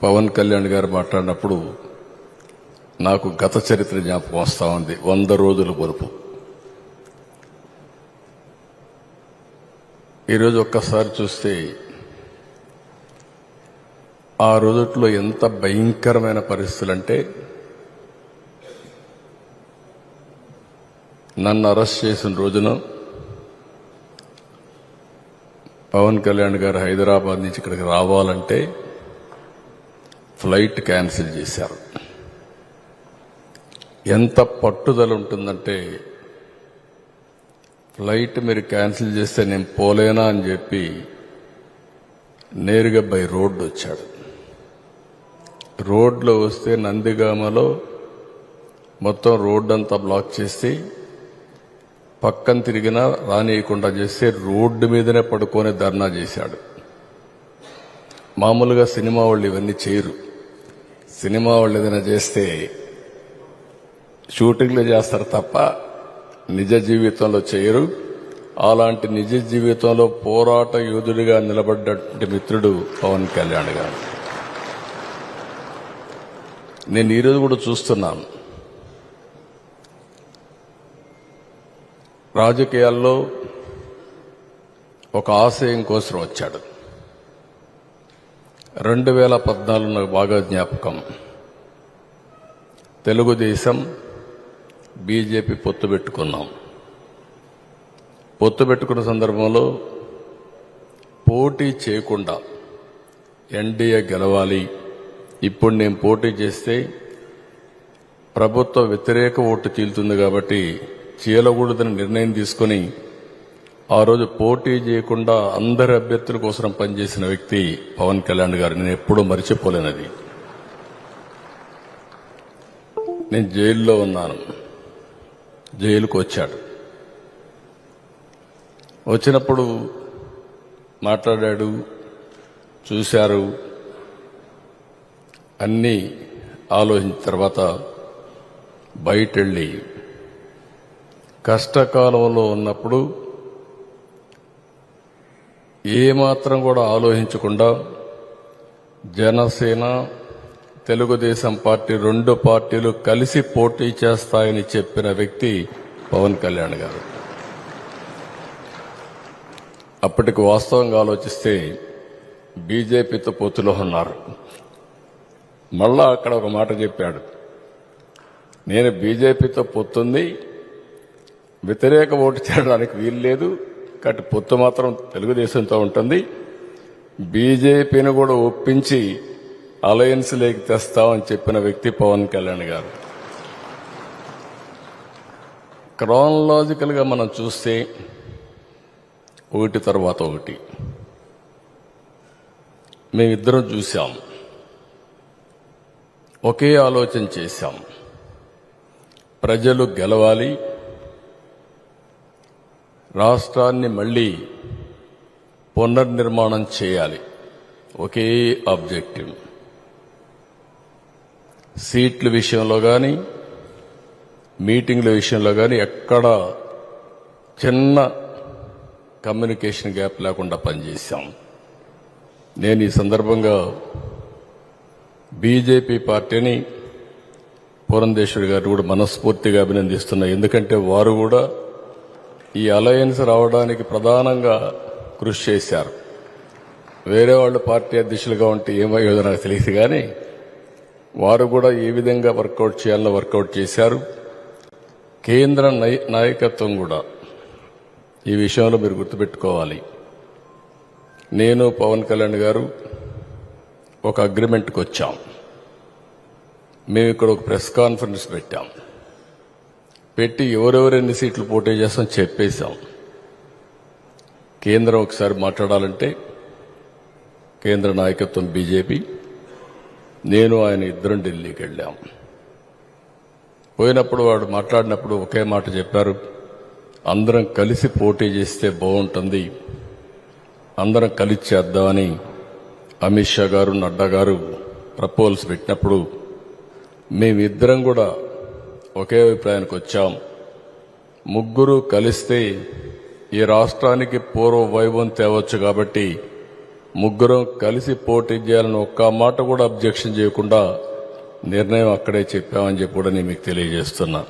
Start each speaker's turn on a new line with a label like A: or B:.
A: పవన్ కళ్యాణ్ గారు మాట్లాడినప్పుడు నాకు గత చరిత్ర జ్ఞాపకం వస్తా ఉంది. 100 రోజుల పొరుపు. ఈరోజు ఒక్కసారి చూస్తే ఆ రోజుల్లో ఎంత భయంకరమైన పరిస్థితులంటే, నన్ను అరెస్ట్ చేసిన రోజున పవన్ కళ్యాణ్ గారు హైదరాబాద్ నుంచి ఇక్కడికి రావాలంటే ఫ్లైట్ క్యాన్సిల్ చేశారు. ఎంత పట్టుదల ఉంటుందంటే, ఫ్లైట్ మీరు క్యాన్సిల్ చేస్తే నేను పోలేనా అని చెప్పి నేరుగా బై రోడ్డు వచ్చాడు. రోడ్లో వస్తే నందిగామలో మొత్తం రోడ్డు అంతా బ్లాక్ చేసి పక్కన తిరిగినా రానియకుండా చేస్తే రోడ్డు మీదనే పడుకొని ధర్నా చేశాడు. మామూలుగా సినిమా వాళ్ళు ఇవన్నీ చేయరు. సినిమా వాళ్ళు ఏదైనా చేస్తే షూటింగ్లు చేస్తారు తప్ప నిజ జీవితంలో చేయరు. అలాంటి నిజ జీవితంలో పోరాట యోధుడిగా నిలబడ్డటువంటి మిత్రుడు పవన్ కళ్యాణ్ గారు. నేను ఈరోజు కూడా చూస్తున్నాను, రాజకీయాల్లో ఒక ఆశయం కోసం వచ్చాడు. 2014 నాకు బాగా జ్ఞాపకం. తెలుగుదేశం బీజేపీ పొత్తు పెట్టుకున్నాం. పొత్తు పెట్టుకున్న సందర్భంలో పోటీ చేయకుండా ఎన్డీఏ గెలవాలి, ఇప్పుడు నేను పోటీ చేస్తే ప్రభుత్వ వ్యతిరేక ఓటు చీలుతుంది కాబట్టి చీలకూడదని నిర్ణయం తీసుకుని ఆ రోజు పోటీ చేయకుండా అందరి అభ్యర్థుల కోసం పనిచేసిన వ్యక్తి పవన్ కళ్యాణ్ గారు. నేను ఎప్పుడూ మర్చిపోలేనది. నేను జైల్లో ఉన్నాను. జైలుకు వచ్చాడు. వచ్చినప్పుడు మాట్లాడాడు, చూశారు. అన్నీ ఆలోచించిన తర్వాత బయటెళ్ళి కష్టకాలంలో ఉన్నప్పుడు ఏమాత్రం కూడా ఆలోచించకుండా జనసేన తెలుగుదేశం పార్టీ 2 పార్టీలు కలిసి పోటీ చేస్తాయని చెప్పిన వ్యక్తి పవన్ కళ్యాణ్ గారు. అప్పటికి వాస్తవంగా ఆలోచిస్తే బీజేపీతో పొత్తులో ఉన్నారు. మళ్ళా అక్కడ ఒక మాట చెప్పాడు, నేను బీజేపీతో పొత్తుంది, వ్యతిరేక ఓటు చేయడానికి వీలు లేదు, కాబట్టి పొత్తు మాత్రం తెలుగుదేశంతో ఉంటుంది, బీజేపీని కూడా ఒప్పించి అలయన్స్ లేకి తెస్తామని చెప్పిన వ్యక్తి పవన్ కళ్యాణ్ గారు. క్రానలాజికల్ గా మనం చూస్తే ఒకటి తర్వాత ఒకటి మేమిద్దరం చూశాం, ఒకే ఆలోచన చేశాం. ప్రజలు గెలవాలి, రాష్ట్రాన్ని మళ్లీ పునర్నిర్మాణం చేయాలి, ఒకే ఆబ్జెక్టివ్. సీట్ల విషయంలో కానీ మీటింగ్ల విషయంలో కానీ ఎక్కడ చిన్న కమ్యూనికేషన్ గ్యాప్ లేకుండా పనిచేశాం. నేను ఈ సందర్భంగా బీజేపీ పార్టీని, పురంధేశ్వరి గారు కూడా మనస్ఫూర్తిగా అభినందిస్తున్నా. ఎందుకంటే వారు కూడా ఈ అలయన్స్ రావడానికి ప్రధానంగా కృషి చేశారు. వేరే వాళ్ళు పార్టీ అధ్యక్షులుగా ఉంటే ఏమయ్యేదో నాకు తెలియదు, కానీ వారు కూడా ఏ విధంగా వర్కౌట్ చేయాలో వర్కౌట్ చేశారు. కేంద్ర నాయకత్వం కూడా ఈ విషయంలో మీరు గుర్తుపెట్టుకోవాలి. నేను పవన్ కళ్యాణ్ గారు ఒక అగ్రిమెంట్కి వచ్చాం. మేము ఇక్కడ ఒక ప్రెస్ కాన్ఫరెన్స్ పెట్టాం. పెట్టి ఎవరెవరెన్ని సీట్లు పోటీ చేస్తాం చెప్పేశాం. కేంద్రం ఒకసారి మాట్లాడాలంటే కేంద్ర నాయకత్వం బీజేపీ, నేను ఆయన ఇద్దరం ఢిల్లీకి వెళ్ళాం. పోయినప్పుడు వాడు మాట్లాడినప్పుడు ఒకే మాట చెప్పారు, అందరం కలిసి పోటీ చేస్తే బాగుంటుంది, అందరం కలిసి చేద్దామని అమిత్ షా గారు, నడ్డా గారు ప్రపోజల్స్ పెట్టినప్పుడు మేమిద్దరం కూడా ఒకే అభిప్రాయానికి వచ్చాం. ముగ్గురు కలిస్తే ఈ రాష్ట్రానికి పూర్వ వైభవం తేవచ్చు కాబట్టి ముగ్గురం కలిసి పోటీ చేయాలని ఒక్క మాట కూడా అబ్జెక్షన్ చేయకుండా నిర్ణయం అక్కడే చెప్పామని చెప్పి కూడా నేను మీకు తెలియజేస్తున్నా.